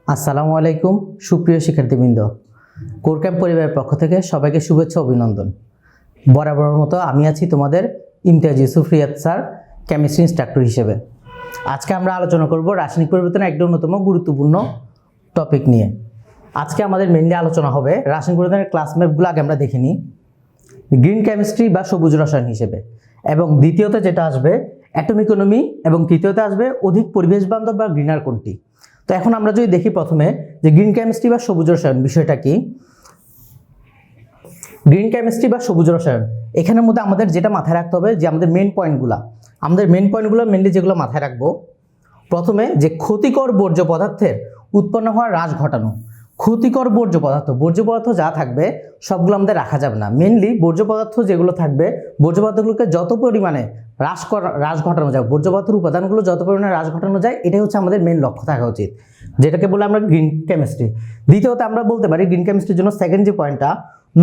আসসালামু আলাইকুম সুপ্রিয় শিক্ষার্থীবৃন্দ, কোর ক্যাম্প পরিবারের পক্ষ থেকে সবাইকে শুভেচ্ছা অভিনন্দন। বরাবরের মতো আমি আছি তোমাদের Imtiaz Yusuf Riyad sir, chemistry instructor হিসেবে। আজকে আমরা আলোচনা করব রাসায়নিক পরিবর্তনের একটি অন্যতম গুরুত্বপূর্ণ টপিক নিয়ে। আজকে আমাদের মেইনলি আলোচনা হবে রাসায়নিক পরিবর্তনের ক্লাস ম্যাপগুলো আগে আমরা দেখে নিই, গ্রিন কেমিস্ট্রি বা সবুজ রসায়ন হিসেবে, এবং দ্বিতীয়তে যেটা আসবে অ্যাটমিক ইকোনমি, এবং তৃতীয়তে আসবে অধিক পরিবেশ বান্ধব বা গ্রিনার কোনটি। তো এখন আমরা যদি দেখি প্রথমে যে গ্রিন কেমিস্ট্রি বা সবুজ রসায়ন বিষয়টা কি। গ্রিন কেমিস্ট্রি বা সবুজ রসায়ন, এখানের মধ্যে আমাদের যেটা মাথায় রাখতে হবে যে আমাদের মেন পয়েন্টগুলো মেনলি যেগুলো মাথায় রাখবো, প্রথমে যে ক্ষতিকর বর্জ্য পদার্থের উৎপন্ন হওয়ার হ্রাস ঘটানো। ক্ষতিকর বর্জ্য পদার্থ যা থাকবে সবগুলো আমাদের রাখা যাবে না। মেনলি বর্জ্য পদার্থ যেগুলো থাকবে, বর্জ্য পদার্থগুলোকে যত পরিমাণে হ্রাস ঘটানো যায়, বর্জ্য পদার্থের উপাদানগুলো যত পরিমাণে হ্রাস ঘটানো যায়, এটাই হচ্ছে আমাদের মেন লক্ষ্য থাকা উচিত, যেটাকে বলে আমরা গ্রিন কেমিস্ট্রি। দ্বিতীয়ত আমরা বলতে পারি গ্রিন কেমিস্ট্রির জন্য সেকেন্ড যে পয়েন্টটা,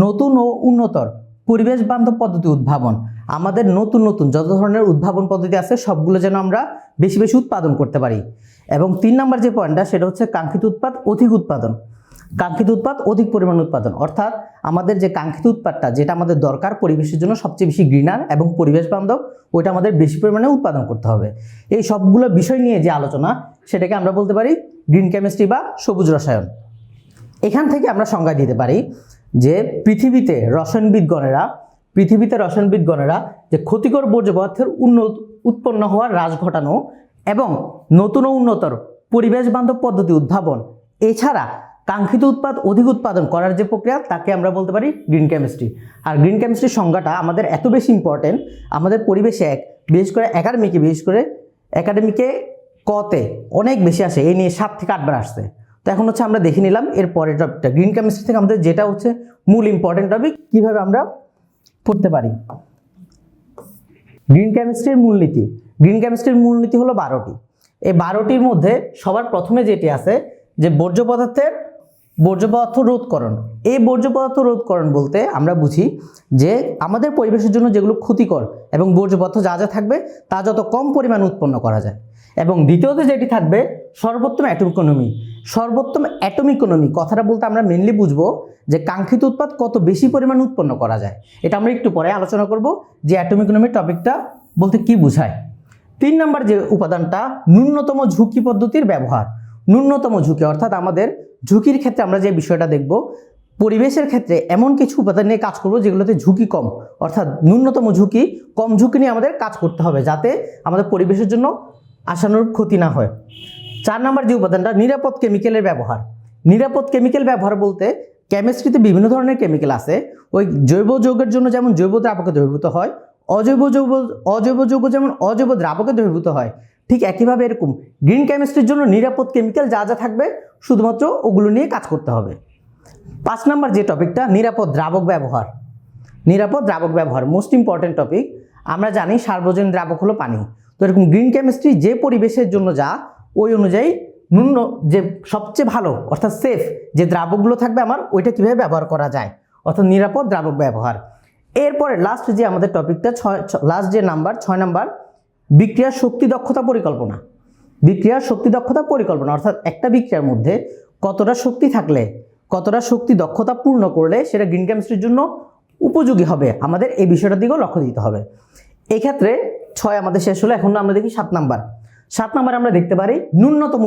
নতুন ও উন্নতর পরিবেশ বান্ধব পদ্ধতি উদ্ভাবন। আমাদের নতুন যত ধরনের উদ্ভাবন পদ্ধতি আছে সবগুলো যেন আমরা বেশি বেশি উৎপাদন করতে পারি। এবং 3 নম্বর যে পয়েন্টটা, সেটা হচ্ছে কাঙ্ক্ষিত উৎপাদ অধিক পরিমাণ উৎপাদন। অর্থাৎ আমাদের যে কাঙ্ক্ষিত উৎপাদটা, যেটা আমাদের দরকার পরিবেশের জন্য সবচেয়ে বেশি গ্রিনার এবং পরিবেশ বান্ধব, ওইটা আমাদের বেশি পরিমাণে উৎপাদন করতে হবে। এই সবগুলো বিষয় নিয়ে যে আলোচনা, সেটাকে আমরা বলতে পারি গ্রিন কেমিস্ট্রি বা সবুজ রসায়ন। এখান থেকে আমরা সংজ্ঞা দিতে পারি যে পৃথিবীতে রসায়নবিদগণেরা যে ক্ষতিকর বর্জ্য পদার্থের উৎপন্ন হওয়ার হ্রাস ঘটানো এবং নতুন ও উন্নতর পরিবেশ বান্ধব পদ্ধতি উদ্ভাবন, এছাড়া কাঙ্ক্ষিত অধিক উৎপাদন করার যে প্রক্রিয়া, তাকে আমরা বলতে পারি গ্রিন কেমিস্ট্রি। আর গ্রিন কেমিস্ট্রির সংজ্ঞাটা আমাদের এত বেশি ইম্পর্টেন্ট, আমাদের পরিবেশে বিশেষ করে একাডেমিকে কতে অনেক বেশি আসে, এই নিয়ে 7 থেকে 8 বার আসছে। তো এখন হচ্ছে আমরা দেখে নিলাম এর পরের টপিকটা, গ্রিন কেমিস্ট্রি থেকে আমাদের যেটা হচ্ছে মূল ইম্পর্টেন্ট টপিক, কিভাবে আমরা পড়তে পারি। গ্রিন কেমিস্ট্রির মূলনীতি হলো 12টি। এই 12টির মধ্যে সবার প্রথমে যেটি আছে যে বর্জ্য পদার্থ রোধকরণ। এই বর্জ্য পদার্থ রোধকরণ বলতে আমরা বুঝি যে আমাদের পরিবেশের জন্য যেগুলো ক্ষতিকর এবং বর্জ্য পদার্থ যা যা থাকবে তা যত কম পরিমাণ উৎপন্ন করা যায়। এবং দ্বিতীয়তে যেটি থাকবে সর্বোত্তম অ্যাটমিক ইকোনমি। কথাটা বলতে আমরা মেনলি বুঝবো যে কাঙ্ক্ষিত উৎপাদ কত বেশি পরিমাণ উৎপন্ন করা যায়। এটা আমরা একটু পরে আলোচনা করব যে অ্যাটমিক ইকোনমির টপিকটা বলতে কি বোঝায়। 3 নম্বর যে উপাদানটা, ন্যূনতম ঝুঁকি পদ্ধতির ব্যবহার। ন্যূনতম ঝুঁকি অর্থাৎ আমাদের ঝুঁকির ক্ষেত্রে আমরা যে বিষয়টা দেখব, পরিবেশের ক্ষেত্রে এমন কিছু উপাদান নিয়ে কাজ করব যেগুলোতে ঝুঁকি কম, অর্থাৎ ন্যূনতম ঝুঁকি, কম ঝুঁকি নিয়ে আমাদের কাজ করতে হবে, যাতে আমাদের পরিবেশের জন্য আশানুরূপ ক্ষতি না হয়। 4 নম্বর যে উপাদানটা, নিরাপদ কেমিক্যালের ব্যবহার। নিরাপদ কেমিক্যাল ব্যবহার বলতে কেমিস্ট্রিতে বিভিন্ন ধরনের কেমিক্যাল আছে। ওই জৈব যৌগের জন্য যেমন জৈব দ্রাবকে দ্রবীভূত হয়, অজৈব যৌগ যেমন অজৈব দ্রাবকে দ্রবীভূত হয়, ঠিক একইভাবে এরকম গ্রিন কেমিস্ট্রির জন্য নিরাপদ কেমিক্যাল যা যা থাকবে শুধুমাত্র ওগুলো নিয়ে কাজ করতে হবে। 5 নম্বর যে টপিকটা, নিরাপদ দ্রাবক ব্যবহার মোস্ট ইম্পর্টেন্ট টপিক। আমরা জানি সার্বজনীন দ্রাবক হলো পানি। তো এরকম গ্রিন কেমিস্ট্রি যে পরিবেশের জন্য যা, ওই অনুযায়ী যে সবচেয়ে ভালো অর্থাৎ সেফ যে দ্রাবকগুলো থাকবে আমার, ওইটা কীভাবে ব্যবহার করা যায়, অর্থাৎ নিরাপদ দ্রাবক ব্যবহার। এরপরে লাস্ট যে আমাদের টপিকটা, 6 নাম্বার, বিক্রিয়ার শক্তি দক্ষতা পরিকল্পনা। অর্থাৎ একটা বিক্রিয়ার মধ্যে কতটা শক্তি দক্ষতা পূর্ণ করলে সেটা গ্রিন কেমিস্ট্রির জন্য উপযোগী হবে, আমাদের এই বিষয়টার দিকেও লক্ষ্য দিতে হবে। এক্ষেত্রে 6 আমাদের শেষ হলো। এখন আমরা দেখি 7 নাম্বার আমরা দেখতে পারি ন্যূনতম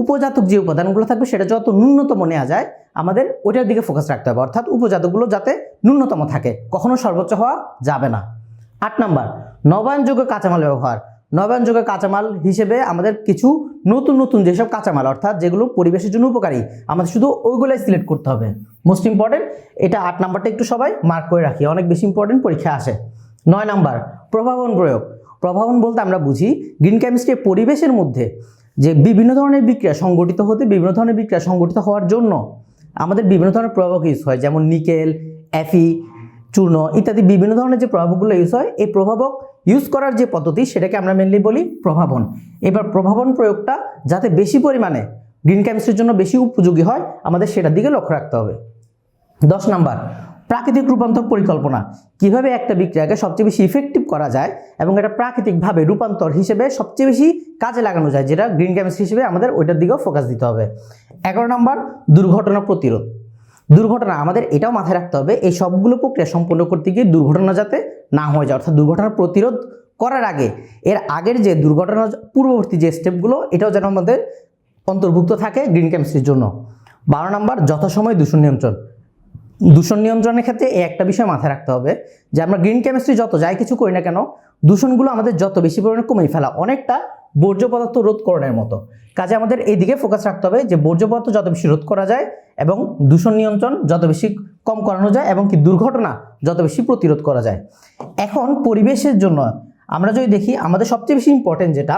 উপজাতক যে উপাদানগুলো থাকবে সেটা যত ন্যূনতম নেওয়া যায় আমাদের ওইটার দিকে ফোকাস রাখতে হবে, অর্থাৎ উপজাতকগুলো যাতে ন্যূনতম থাকে, কখনো সর্বোচ্চ হওয়া যাবে না। 8 নাম্বার, নবায়নযোগ্য কাঁচামাল ব্যবহার। নবায়নযোগ্য কাঁচামাল হিসেবে আমাদের কিছু নতুন যেসব কাঁচামাল, অর্থাৎ যেগুলো পরিবেশের জন্য উপকারী, আমাদের শুধু ওইগুলাই সিলেক্ট করতে হবে। মোস্ট ইম্পর্টেন্ট এটা 8 নাম্বারটা একটু সবাই মার্ক করে রাখি, অনেক বেশি ইম্পর্টেন্ট, পরীক্ষা আসে। 9 নাম্বার, প্রভাবন প্রয়োগ। প্রভাবন বলতে আমরা বুঝি গ্রিন কেমিস্ট্রি পরিবেশের মধ্যে যে বিভিন্ন ধরনের বিক্রিয়া সংগঠিত হওয়ার জন্য আমাদের বিভিন্ন ধরনের প্রভাবক ইউজ হয়, যেমন নিকেল, এফি, চূর্ণ ইত্যাদি বিভিন্ন ধরনের যে প্রভাবকগুলো ইউজ হয়, এই প্রভাবক ইউজ করার যে পদ্ধতি সেটাকে আমরা মেনলি বলি প্রভাবন। এবার প্রভাবন প্রয়োগটা যাতে বেশি পরিমাণে গ্রিন কেমিস্ট্রির জন্য বেশি উপযোগী হয়, আমাদের সেটার দিকে লক্ষ্য রাখতে হবে। 10 নাম্বার, প্রাকৃতিক রূপান্তর পরিকল্পনা, কিভাবে একটা বিক্রিয়াকে সবচেয়ে বেশি ইফেক্টিভ করা যায় এবং এটা প্রাকৃতিকভাবে রূপান্তর হিসেবে সবচেয়ে বেশি কাজে লাগানো যায়, যেটা গ্রিন কেমিস্ট্রি হিসেবে আমাদের ওইটার দিকেও ফোকাস দিতে হবে। 11 নম্বর দুর্ঘটনা প্রতিরোধ। দুর্ঘটনা আমাদের এটাও মাথায় রাখতে হবে, এই সবগুলো প্রক্রিয়া সম্পন্ন করতে গিয়ে দুর্ঘটনা যাতে না হয়ে যায়, অর্থাৎ দুর্ঘটনা প্রতিরোধ করার আগে এর আগের যে দুর্ঘটনা পূর্ববর্তী যে স্টেপগুলো এটাও যেন আমাদের অন্তর্ভুক্ত থাকে গ্রিন কেমিস্ট্রির জন্য। 12 নম্বর যথাসময় দূষণ নিয়ন্ত্রণ। দূষণ নিয়ন্ত্রণের ক্ষেত্রে এই একটা বিষয় মাথায় রাখতে হবে যে আমরা গ্রিন কেমিস্ট্রি যত যাই কিছু করি না কেন, দূষণগুলো আমাদের যত বেশি পরিমাণে কমিয়ে ফেলা, অনেকটা বর্জ্য পদার্থ রোধকরণের মতো কাজে আমাদের এই দিকে ফোকাস রাখতে হবে যে বর্জ্য পদার্থ যত বেশি রোধ করা যায় এবং দূষণ নিয়ন্ত্রণ যত বেশি কম করানো যায় এবং কি দুর্ঘটনা যত বেশি প্রতিরোধ করা যায়। এখন পরিবেশের জন্য আমরা যদি দেখি আমাদের সবচেয়ে বেশি ইম্পর্টেন্ট যেটা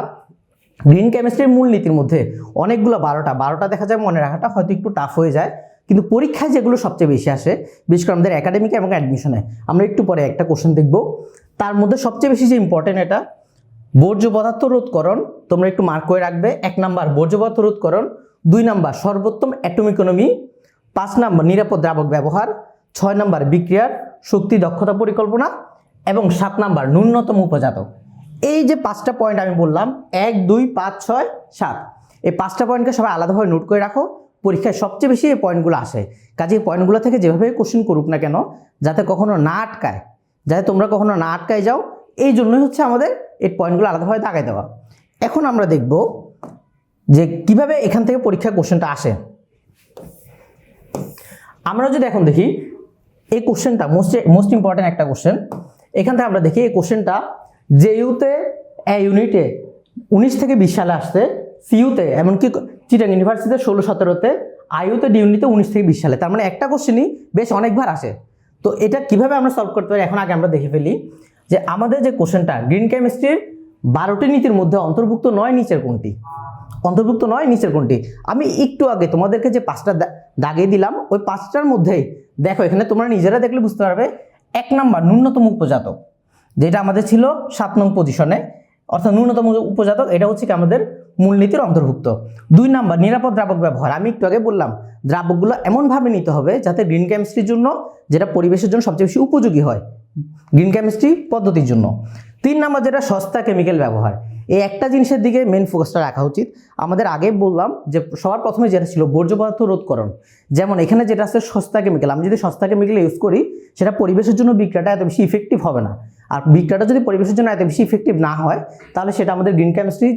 গ্রিন কেমিস্ট্রির মূলনীতির মধ্যে অনেকগুলো 12টা দেখা যায় মনে রাখাটা হয়তো একটু টাফ হয়ে যায়, কিন্তু পরীক্ষায় যেগুলো সবচেয়ে বেশি আসে বিশেষ করে আমাদের একাডেমিকে এবং অ্যাডমিশনে, আমরা একটু পরে একটা কোশ্চেন দেখব, তার মধ্যে সবচেয়ে বেশি যে ইম্পর্টেন্ট এটা বর্জ্য পদার্থ রোধকরণ, তোমরা একটু মার্ক করে রাখবে। 1 নাম্বার বর্জ্য পদার্থ রোধকরণ, 2 নাম্বার সর্বোত্তম অ্যাটম ইকোনমি, 5 নাম্বার নিরাপদ দ্রাবক ব্যবহার, 6 নাম্বার বিক্রিয়ার শক্তি দক্ষতা পরিকল্পনা এবং 7 নাম্বার ন্যূনতম উপজাতক। এই যে 5টা পয়েন্ট আমি বললাম 1, 2, 5, 6, 7, এই 5টা পয়েন্টকে সবাই আলাদাভাবে নোট করে রাখো, পরীক্ষায় সবচেয়ে বেশি এই পয়েন্টগুলো আসে। কাজে এই পয়েন্টগুলো থেকে যেভাবে কোশ্চেন করুক না কেন যাতে কখনো না আটকায়, যাতে তোমরা কখনো না আটকায় যাও, এই জন্যই হচ্ছে আমাদের এই পয়েন্টগুলো আলাদাভাবে দাগাই দেওয়া। এখন আমরা দেখব যে কিভাবে এখান থেকে পরীক্ষার কোশ্চেনটা আসে। আমরা যদি এখন দেখি এই কোশ্চেনটা মোস্ট ইম্পর্টেন্ট একটা কোশ্চেন, এখান থেকে আমরা দেখি এই কোশ্চেনটা জেইউতে ইউনিটে 19 থেকে 20 সালে আসছে, সিইউতে এমনকি চিটাং ইউনিভার্সিটিতে 16-17-তে, আইইউতে ডিউনিতে 19 থেকে 20 সালে, তার মানে একটা কোশ্চেনই বেশ অনেকবার আসে। তো এটা কিভাবে আমরা সলভ করতে পারি এখন আগে আমরা দেখে ফেলি যে আমাদের যে কোশ্চেনটা গ্রিন কেমিস্ট্রির 12টি নীতির মধ্যে অন্তর্ভুক্ত নয় নিচের কোনটি, অন্তর্ভুক্ত নয় নিচের কোনটি। আমি একটু আগে তোমাদেরকে যে 5টা দাগিয়ে দিলাম ওই 5টার মধ্যেই দেখো এখানে তোমরা নিজেরা দেখলে বুঝতে পারবে 1 নাম্বার ন্যূনতম উপজাতক, যেটা আমাদের ছিল 7 নং পজিশনে, অর্থাৎ ন্যূনতম উপজাতক, এটা হচ্ছে কি আমাদের মূলনীতির অন্তর্ভুক্ত। 2 নাম্বার নিরাপদ দ্রাবক ব্যবহার, আমি একটু আগে বললাম দ্রাবকগুলো এমনভাবে নিতে হবে যাতে গ্রিন কেমিস্ট্রির জন্য, যেটা পরিবেশের জন্য সবচেয়ে বেশি উপযোগী হয় গ্রিন কেমিস্ট্রি পদ্ধতির জন্য। 3 নাম্বার যেটা সস্তা কেমিক্যাল ব্যবহার, এই একটা জিনিসের দিকে মেন ফোকাসটা রাখা উচিত। আমাদের আগে বললাম যে সবার প্রথমে যেটা ছিল বর্জ্য পদার্থ রোধকরণ, যেমন এখানে যেটা আছে সস্তা কেমিক্যাল, আমি যদি সস্তা কেমিক্যাল ইউজ করি সেটা পরিবেশের জন্য বিক্রিয়াটা এত বেশি ইফেক্টিভ হবে না, আর বিক্রিয়াটা যদি পরিবেশের জন্য এত বেশি ইফেক্টিভ না হয় তাহলে সেটা আমাদের গ্রিন কেমিস্ট্রি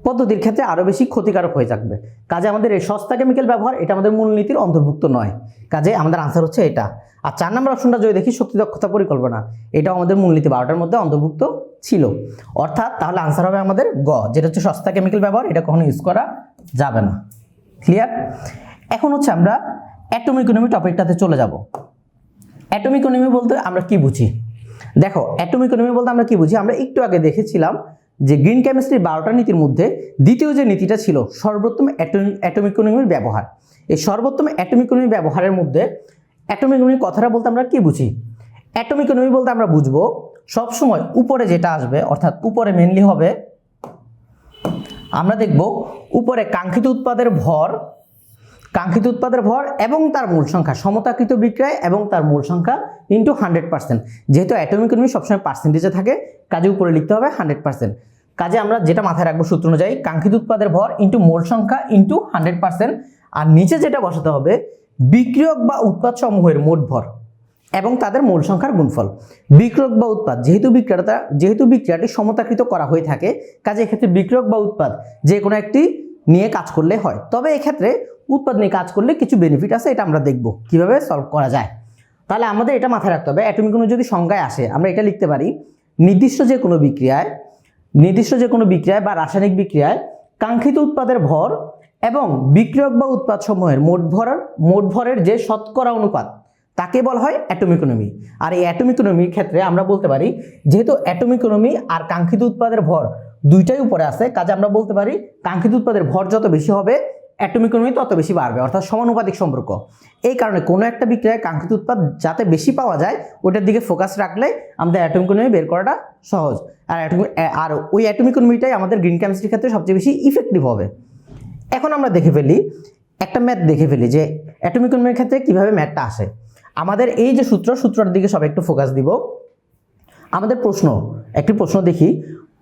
পদ্ধতির ক্ষেত্রে আরও বেশি ক্ষতিকারক হয়ে থাকবে। কাজে আমাদের এই সস্তা কেমিক্যাল ব্যবহার এটা আমাদের মূলনীতির অন্তর্ভুক্ত নয়, কাজে আমাদের আনসার হচ্ছে এটা। আর 4 নম্বর অপশনটা যদি দেখি শক্তি দক্ষতা পরিকল্পনা, এটাও আমাদের মূলনীতি 12টার মধ্যে অন্তর্ভুক্ত ছিল, অর্থাৎ তাহলে আনসার হবে আমাদের গ, যেটা হচ্ছে সস্তা কেমিক্যাল ব্যবহার, এটা কখনো ইউজ করা যাবে না। ক্লিয়ার? এখন হচ্ছে আমরা অ্যাটম ইকোনমি টপিকটাতে চলে যাব। অ্যাটম ইকোনমি বলতে আমরা কি বুঝি? দেখো অ্যাটম ইকোনমি বলতে আমরা কি বুঝি, আমরা একটু আগে দেখেছিলাম যে গ্রিন কেমিস্ট্রির 12টা নীতির মধ্যে দ্বিতীয় যে নীতিটা ছিল সর্বোত্তম অ্যাটম ইকোনমির ব্যবহার। এই সর্বোত্তম অ্যাটম ইকোনমি ব্যবহারের মধ্যে অ্যাটম ইকোনমির কথাটা বলতে আমরা কি বুঝি? অ্যাটম ইকোনমি বলতে আমরা বুঝবো সবসময় উপরে যেটা আসবে, অর্থাৎ উপরে মেনলি হবে, আমরা দেখব উপরে কাঙ্ক্ষিত উৎপাদের ভর এবং তার মূল সংখ্যা, সমতাকৃত বিক্রয় এবং তার মূল সংখ্যা ইন্টু 100%। যেহেতু অ্যাটম ইকোনমি সবসময় পার্সেন্টেজে থাকে কাজে উপরে লিখতে হবে 100%। কাজে আমরা যেটা মাথায় রাখবো সূত্র অনুযায়ী কাঙ্ক্ষিত উৎপাদের ভর ইন্টু মূল সংখ্যা ইন্টু 100%, আর নিচে যেটা বসাতে হবে বিক্রিয়ক বা উৎপাদ সমূহের মোট ভর এবং তাদের মূল সংখ্যার গুণফল। বিক্রিয়ক বা উৎপাদ যেহেতু বিক্রিয়াটি সমতাকৃত করা হয়ে থাকে, কাজে এক্ষেত্রে বিক্রিয়ক বা উৎপাদ যে কোনো একটি নিয়ে কাজ করলে হয়, তবে এক্ষেত্রে উৎপাদ নিয়ে কাজ করলে কিছু বেনিফিট আছে, এটা আমরা দেখব কিভাবে সলভ করা যায়। তাহলে আমাদের এটা মাথায় রাখতে হবে অ্যাটম ইকোনমি যদি সংজ্ঞায় আসে আমরা এটা লিখতে পারি নির্দিষ্ট যে কোনো বিক্রিয়ায় বা রাসায়নিক বিক্রিয়ায় কাঙ্ক্ষিত উৎপাদের ভর এবং বিক্রিয়ক বা উৎপাদ সমূহের মোট ভরের যে শতকরা অনুপাত তাকে বলা হয় অ্যাটম ইকোনমি। আর এই অ্যাটম ইকোনমির ক্ষেত্রে আমরা বলতে পারি যেহেতু অ্যাটম ইকোনমি আর কাঙ্ক্ষিত উৎপাদের ভর দুইটাই উপরে আছে, কাজে আমরা বলতে পারি কাঙ্ক্ষিত উৎপাদের ভর যত বেশি হবে অ্যাটম ইকোনমি তত বেশি বাড়বে, অর্থাৎ সমানুপাতিক সম্পর্ক। এই কারণে কোনো একটা বিক্রিয়ায় কাঙ্ক্ষিত উৎপাদ যাতে বেশি পাওয়া যায় ওটার দিকে ফোকাস রাখলে আমাদের অ্যাটম ইকোনমি বের করাটা সহজ, আর ওই অ্যাটম ইকোনমিটাই আমাদের গ্রিন কেমিস্ট্রির ক্ষেত্রে সবচেয়ে বেশি ইফেক্টিভ হবে। এখন আমরা একটা ম্যাথ দেখে ফেলি যে অ্যাটম ইকোনমির ক্ষেত্রে কীভাবে ম্যাথটা আসে। আমাদের এই যে সূত্রটার দিকে সবাই একটু ফোকাস দিব। আমাদের একটি প্রশ্ন দেখি,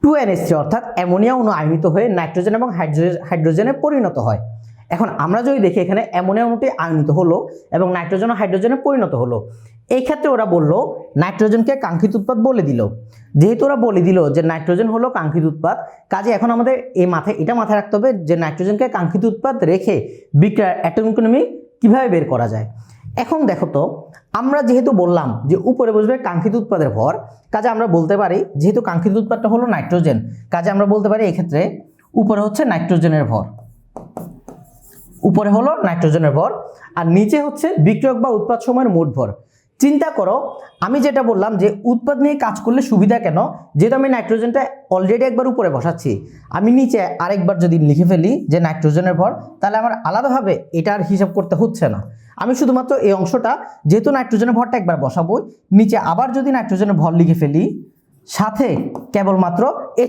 2NH3 অর্থাৎ অ্যামোনিয়া অণু আয়নিত হয়ে নাইট্রোজেন এবং হাইড্রোজেনে পরিণত হয়। এখন আমরা যদি দেখি এখানে অ্যামোনিয়া অণুটি আয়নিত হলো এবং নাইট্রোজেন ও হাইড্রোজেনে পরিণত হলো। এই ক্ষেত্রে ওরা বলল নাইট্রোজেনকে কাঙ্ক্ষিত উৎপাদ বলে দিল। যেহেতু ওরা বলে দিল যে নাইট্রোজেন হলো কাঙ্ক্ষিত উৎপাদ, কাজে এখন আমাদের এটা মাথায় রাখতে হবে যে নাইট্রোজেনকে কাঙ্ক্ষিত উৎপাদ রেখে বিক্রিয়ার অ্যাটমিক ইকোনমি কিভাবে বের করা যায়। এখন দেখো তো, আমরা যেহেতু বললাম যে উপরে বসবে কাঙ্ক্ষিত উৎপাদের ভর, কাজে আমরা বলতে পারি যেহেতু কাঙ্ক্ষিত উৎপাদটা হলো নাইট্রোজেন, কাজে আমরা বলতে পারি এক্ষেত্রে উপরে হচ্ছে নাইট্রোজেনের ভর, উপরে হলো নাইট্রোজেনের ভর, আর নিচে হচ্ছে বিক্রিয়ক বা উৎপাদ সময়ের মোট ভর। চিন্তা করো, আমি যেটা বললাম যে উৎপাদ নিয়ে কাজ করলে সুবিধা কেন, যেহেতু আমি নাইট্রোজেনটা অলরেডি একবার উপরে বসাচ্ছি, আমি নিচে আরেকবার যদি লিখে ফেলি যে নাইট্রোজেনের ভর, তাহলে আমার আলাদাভাবে এটা আর হিসাব করতে হচ্ছে না। আমি শুধুমাত্র এই অংশটা যেহেতু নাইট্রোজেনের ভরটা একবার বসাবো, নিচে আবার যদি নাইট্রোজেনের ভর লিখে ফেলি, সাথে কেবলমাত্র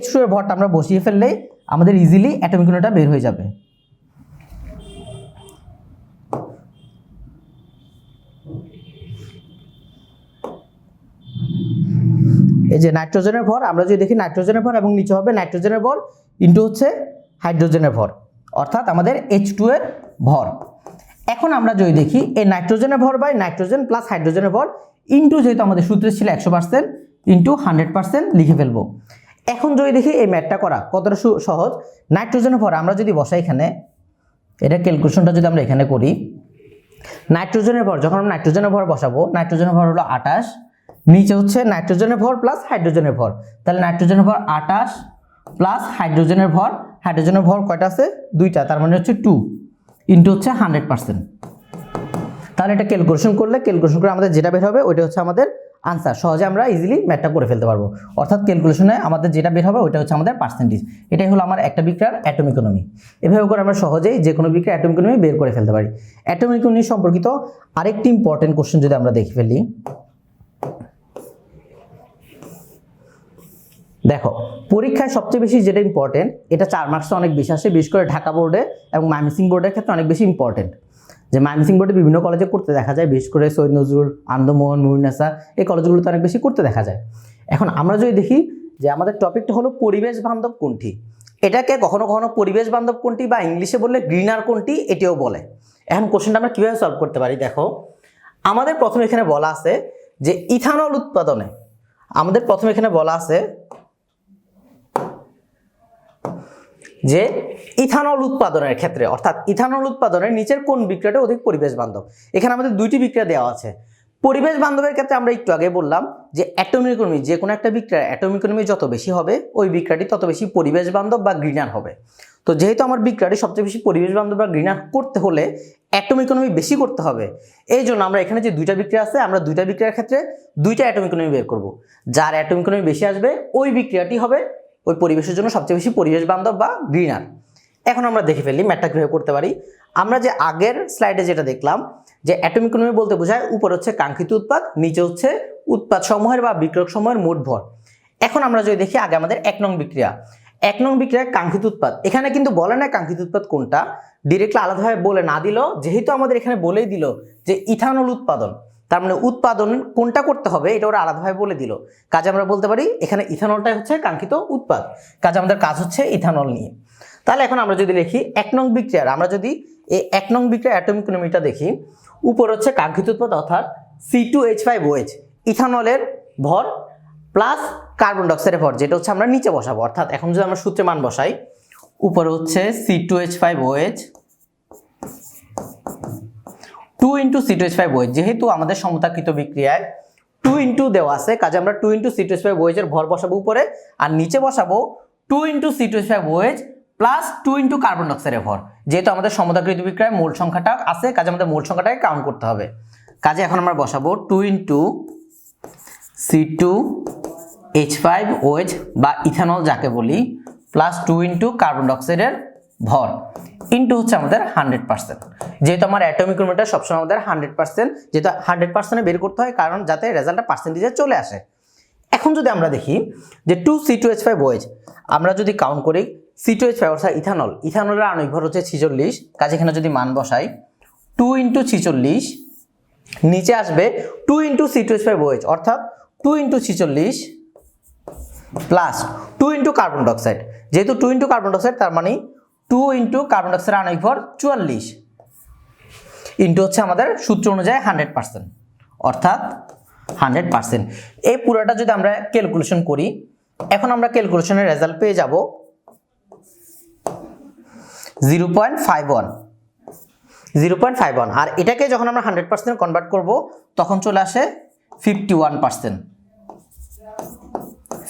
H2 এর ভরটা আমরা বসিয়ে ফেললেই আমাদের ইজিলি অ্যাটমিক ইউনিটটা বের হয়ে যাবে। এই যে নাইট্রোজেনের ভর, আমরা যদি দেখি নাইট্রোজেনের ভর এবং নিচে হবে নাইট্রোজেনের ভর ইন্টু হচ্ছে হাইড্রোজেনের ভর, অর্থাৎ আমাদের H2 এর ভর। এখন আমরা যদি দেখি এই নাইট্রোজেনের ভর বাই নাইট্রোজেন প্লাস হাইড্রোজেনের ভর ইন্টু, যেহেতু আমাদের সূত্রে ছিল 100% ইন্টু 100% লিখে ফেলবো। এখন যদি দেখি এই ম্যাথটা করা কতটা সহজ। নাইট্রোজেনের ভর আমরা যদি বসাই এখানে, এটা ক্যালকুলেশনটা যদি আমরা এখানে করি, নাইট্রোজেনের ভর যখন আমরা নাইট্রোজেনের ভর বসাবো, নাইট্রোজেনের ভর হলো 28, নিচে হচ্ছে নাইট্রোজেনের ভর প্লাস হাইড্রোজেনের ভর, তাহলে নাইট্রোজেনের ভর 28 প্লাস হাইড্রোজেনের ভর কয়টা আছে? 2টা, তার মানে হচ্ছে 2 ইন্টু হচ্ছে 100%। তাহলে এটা ক্যালকুলেশন করে আমাদের যেটা বের হবে ওইটা হচ্ছে আমাদের আনসার। সহজে আমরা ইজিলি ম্যাথটা করে ফেলতে পারবো, অর্থাৎ ক্যালকুলেশনে আমাদের যেটা বের হবে ওইটা হচ্ছে আমাদের পার্সেন্টেজ। এটাই হলো আমার একটা বিক্রিয়ার অ্যাটমিক ইকোনমি। এভাবে করে আমরা সহজেই যে কোনো বিক্রিয়ার অ্যাটমিক ইকোনমি বের করে ফেলতে পারি। অ্যাটমিক ইকোনমি সম্পর্কিত আরেকটি ইম্পর্টেন্ট কোশ্চেন যদি আমরা দেখে ফেলি, দেখো পরীক্ষায় সবচেয়ে বেশি যেটা ইম্পর্টেন্ট, এটা 4 মার্কসে অনেক বেশি আসে, বিশেষ করে ঢাকা বোর্ডে এবং ময়মনসিংহ বোর্ডের ক্ষেত্রে অনেক বেশি ইম্পর্টেন্ট। যে ময়মনসিংহ বোর্ডে বিভিন্ন কলেজে করতে দেখা যায়, বিশেষ করে সৈয়দ নজরুল, আনন্দমোহন, মুমিনুন্নেছা, এই কলেজগুলোতে অনেক বেশি করতে দেখা যায়। এখন আমরা যদি দেখি যে আমাদের টপিকটা হলো পরিবেশ বান্ধব কোনটি, এটাকে কখনো কখনো পরিবেশ বান্ধব কোনটি বা ইংলিশে বললে গ্রিনার কোনটি এটিও বলে। এখন কোশ্চেনটা আমরা কীভাবে সলভ করতে পারি, দেখো আমাদের প্রথমে এখানে বলা আছে যে ইথানল উৎপাদনে, আমাদের প্রথমে এখানে বলা আছে যে ইথানল উৎপাদনের ক্ষেত্রে, অর্থাৎ ইথানল উৎপাদনের নিচের কোন বিক্রিয়াটা অধিক পরিবেশ বান্ধব। এখানে আমাদের দুইটি বিক্রিয়া দেওয়া আছে। পরিবেশ বান্ধবের ক্ষেত্রে আমরা একটু আগে বললাম যে অ্যাটমিক ইকোনমি, যে কোনো একটা বিক্রিয়ার অ্যাটমিক ইকোনমি যত বেশি হবে ওই বিক্রিয়াটি তত বেশি পরিবেশ বান্ধব বা গ্রিনার হবে। তো যেহেতু আমার বিক্রিয়াটি সবচেয়ে বেশি পরিবেশ বান্ধব বা গ্রিনার করতে হলে অ্যাটমিক ইকোনমি বেশি করতে হবে, এই জন্য আমরা এখানে যে দুইটা বিক্রিয়া আছে, আমরা দুইটা বিক্রিয়ার ক্ষেত্রে দুইটা অ্যাটমিক ইকোনমি বের করব। যার অ্যাটমিক ইকোনমি বেশি আসবে ওই বিক্রিয়াটি হবে ওই পরিবেশের জন্য সবচেয়ে বেশি পরিবেশ বান্ধব বা গ্রিনার। এখন আমরা দেখে ফেলি ম্যাথটা কীভাবে করতে পারি। আমরা যে আগের স্লাইডে যেটা দেখলাম যে অ্যাটমিক ইকোনমি বলতে বোঝায় উপরে হচ্ছে কাঙ্ক্ষিত উৎপাদ, নিচে হচ্ছে উৎপাদ সমূহের বা বিক্রিয়ক সমূহের মোট ভর। এখন আমরা যদি দেখি আগে আমাদের 1 নং বিক্রিয়া, 1 নং বিক্রিয়ার কাঙ্ক্ষিত উৎপাদ, এখানে কিন্তু বলে না কাঙ্ক্ষিত উৎপাদ কোনটা, ডিরেক্টলি আলাদাভাবে বলে না দিল, যেহেতু আমাদের এখানে বলেই দিল যে ইথানল উৎপাদন, তার মানে উৎপাদন কোনটা করতে হবে এটা ওরা আলাদাভাবে বলে দিল। কাজে আমরা বলতে পারি এখানে ইথানলটাই হচ্ছে কাঙ্ক্ষিত উৎপাদ, কাজে আমাদের কাজ হচ্ছে ইথানল নিয়ে। তাহলে এখন আমরা যদি লিখি 1 নং বিক্রিয়ার, আমরা যদি এই 1 নং বিক্রিয়ার অ্যাটমিক ইকোনমিটা দেখি, উপর হচ্ছে কাঙ্ক্ষিত উৎপাদ অর্থাৎ C2H5OH ইথানলের ভর প্লাস কার্বন ডাইঅক্সাইডের ভর, যেটা হচ্ছে আমরা নিচে বসাবো। অর্থাৎ এখন যদি আমরা সূত্রে মান বসাই, উপরে হচ্ছে C2H5OH 2 × C2H5OH, যেহেতু আমাদের সমতাকৃত বিক্রিয়ায় 2 × দেওয়া আছে, কাজে আমরা 2 × C2H5OH এর ভর বসাবো উপরে, আর নিচে বসাবো 2 × C2H5OH প্লাস 2 × কার্বন ডাইঅক্সাইডের ভর। যেহেতু আমাদের সমতাকৃত বিক্রিয়ায় মোল সংখ্যাটা আছে, কাজে আমাদের মোল সংখ্যাটাকে কাউন্ট করতে হবে। কাজে এখন আমরা বসাবো 2 × C2H5OH বা ইথানল যাকে বলি, প্লাস 2 × কার্বন ডাইঅক্সাইডের ভর ইন্টু হচ্ছে আমাদের 100%। যেহেতু আমার অ্যাটমিক ইকোনমিটা সবসময় আমাদের 100%, যেহেতু 100% বের করতে হয়, কারণ যাতে রেজাল্টটা পার্সেন্টেজে চলে আসে। এখন যদি আমরা দেখি যে 2C2H5OH, আমরা যদি কাউন্ট করি C2H5 অর্থাৎ ইথানলের আণবিক ভর হচ্ছে 46, কাজে এখানে যদি মান বসাই 2 × 46 নিচে আসবে 2 ইন্টু C2H5OH অর্থাৎ 2 into 46 plus 2 into carbon dioxide, যেহেতু 2 ইন্টু কার্বন ডাইঅক্সাইড তার মানে 2 ইন্টু কার্বন ডাইঅক্সাইড আণবিক ভর 44 ইন্টু হচ্ছে আমাদের সূত্র অনুযায়ী 100%, অর্থাৎ 100%। এই পুরোটা যদি আমরা ক্যালকুলেশন করি, এখন আমরা ক্যালকুলেশনের রেজাল্ট পেয়ে যাব 0.51, আর এটাকে যখন আমরা 100% কনভার্ট করব তখন চলে আসে 51%,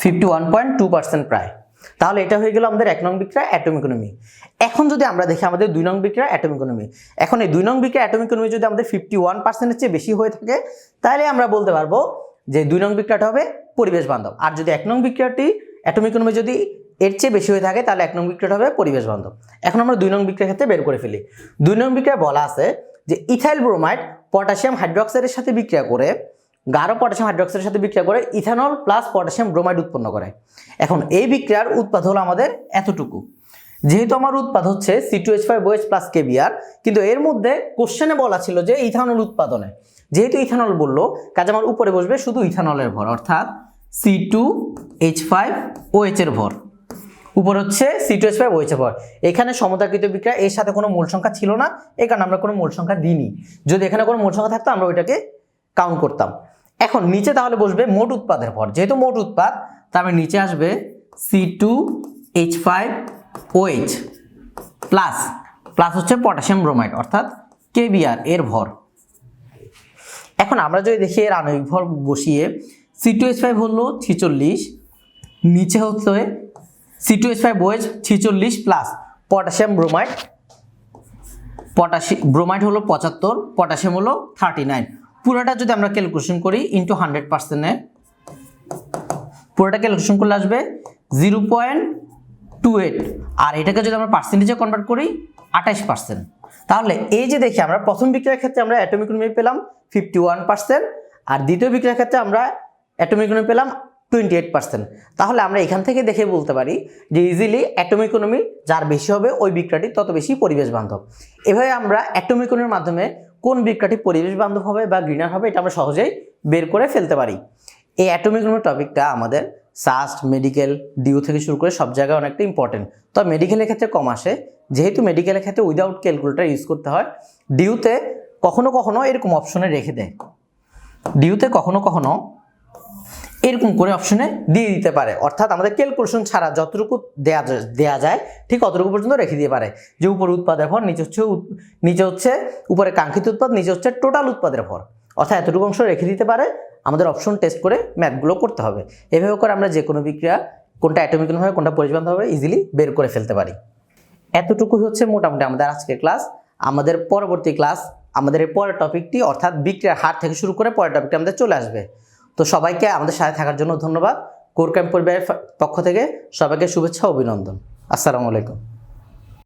51.2% প্রায়। তাহলে এটা হয়ে গেল আমাদের 1 নং বিক্রিয়া অ্যাটমিক ইকোনমি। এখন যদি আমরা দেখি আমাদের 2 নং বিক্রিয়া অ্যাটমিক ইকোনমি, এখন এই 2 নং বিক্রিয়া অ্যাটমিক ইকোনমি যদি আমাদের 51%-এর চেয়ে বেশি হয়ে থাকে তাহলে আমরা বলতে পারবো যে 2 নং বিক্রিয়াটা হবে পরিবেশ বান্ধব। আর যদি 1 নং বিক্রিয়াটি অ্যাটমিক ইকোনমি যদি এর চেয়ে বেশি হয়ে থাকে তাহলে 1 নং বিক্রিয়াটা হবে পরিবেশ বান্ধব। এখন আমরা 2 নং বিক্রিয়ার ক্ষেত্রে বের করে ফেলি। 2 নং বিক্রিয়া বলা আছে যে ইথাইল ব্রোমাইড পটাশিয়াম হাইড্রোক্সাইডের সাথে বিক্রিয়া করে, গাঢ় পটাশিয়াম হাইড্রোক্সাইডের সাথে বিক্রিয়া করে ইথানল প্লাস পটাশিয়াম ব্রোমাইড উৎপন্ন করে। এখন এই বিক্রিয়ার উৎপাদ হলো আমাদের এতটুকু। যেহেতু আমার উৎপাদ হচ্ছে C2H5OH প্লাস KBr, কিন্তু এর মধ্যে কোশ্চেনে বলা ছিল যে ইথানল উৎপাদনে, যেহেতু ইথানল বললো কাজে আমার উপরে বসবে শুধু ইথানলের ভর, অর্থাৎ C2H5OH এর ভর, উপর হচ্ছে C2H5OH এর ভর। এখানে সমতাকৃত বিক্রিয়া, এর সাথে কোনো মূল সংখ্যা ছিল না, এই কারণে আমরা কোনো মূল সংখ্যা দিইনি। যদি এখানে কোনো মূল সংখ্যা থাকতো আমরা ওইটাকে কাউন্ট করতাম। এখন নিচে তাহলে বসবে মোট উৎপাদের ভর, যেহেতু মোট উৎপাদ তার মানে নিচে আসবে C2H5OH প্লাস হচ্ছে পটাশিয়াম ব্রোমাইড অর্থাৎ KBr এর ভর। এখন আমরা যদি দেখি এর আণবিক ভর বসিয়ে, C2H5 হলো 46, নিচে হচ্ছে C2H5OH 46 প্লাস পটাশিয়াম ব্রোমাইড হলো 75, পটাশিয়াম হলো 39। পুরোটা যদি আমরা ক্যালকুলেশন করি ইন্টু 100%, পুরোটা ক্যালকুলেশন করলে আসবে 0.28, আর এটাকে যদি আমরা পার্সেন্টেজে কনভার্ট করি 28%। তাহলে এই যে দেখি আমরা প্রথম বিক্রিয়ার ক্ষেত্রে আমরা অ্যাটমিক ইকোনমি পেলাম 51%, আর দ্বিতীয় বিক্রিয়ার ক্ষেত্রে আমরা অ্যাটমিক ইকোনমি পেলাম 28%। তাহলে আমরা এখান থেকে দেখে বলতে পারি যে ইজিলি অ্যাটমিক ইকোনমি যার বেশি হবে ওই বিক্রিয়াটি তত বেশি পরিবেশ বান্ধব। এভাবে আমরা অ্যাটমিক ইকোনমির মাধ্যমে কোন বিক্রিয়াটি পরিবেশ বান্ধব হবে বা গ্রিনার হবে এটা আমরা সহজেই বের করে ফেলতে পারি। এই অ্যাটমিক ইকোনমির টপিকটা আমাদের সাস্ট, মেডিকেল, ডিউ থেকে শুরু করে সব জায়গায় অনেকটা ইম্পর্টেন্ট। তবে মেডিকেলের ক্ষেত্রে কম আসে, যেহেতু মেডিকেলের ক্ষেত্রে উইদাউট ক্যালকুলেটর ইউজ করতে হয়। ডিউতে কখনো কখনো এরকম অপশনে রেখে দেয়, ডিউতে কখনো কখনো এরকম করে অপশনে দিয়ে দিতে পারে, অর্থাৎ আমাদের ক্যালকুলেশন ছাড়া যতটুকু দেয়া যায় ঠিক অতটুকু পর্যন্ত রেখে দিতে পারে। যে উপরে উৎপাদের ভর, নিচে হচ্ছে উপরে কাঙ্ক্ষিত উৎপাদ, নিচে হচ্ছে টোটাল উৎপাদের ভর, অর্থাৎ এতটুকু অংশ রেখে দিতে পারে। আমাদের অপশন টেস্ট করে ম্যাথগুলো করতে হবে। এভাবে করে আমরা যে কোনো বিক্রিয়া কোনটা অ্যাটমিক ইকোনমি হবে কোনটা পরিবেশ বান্ধব হবে ইজিলি বের করে ফেলতে পারি। এতটুকুই হচ্ছে মোটামুটি আমাদের আজকের ক্লাস। আমাদের পরবর্তী ক্লাস, আমাদের এই পরের টপিকটি অর্থাৎ বিক্রিয়ার হার থেকে শুরু করে পরের টপিকটি আমাদের চলে আসবে। তো সবাইকে আমাদের সাথে থাকার জন্য ধন্যবাদ। কোর ক্যাম্প পরিবারের পক্ষ থেকে সবাইকে শুভেচ্ছা ও অভিনন্দন। আসসালামু আলাইকুম।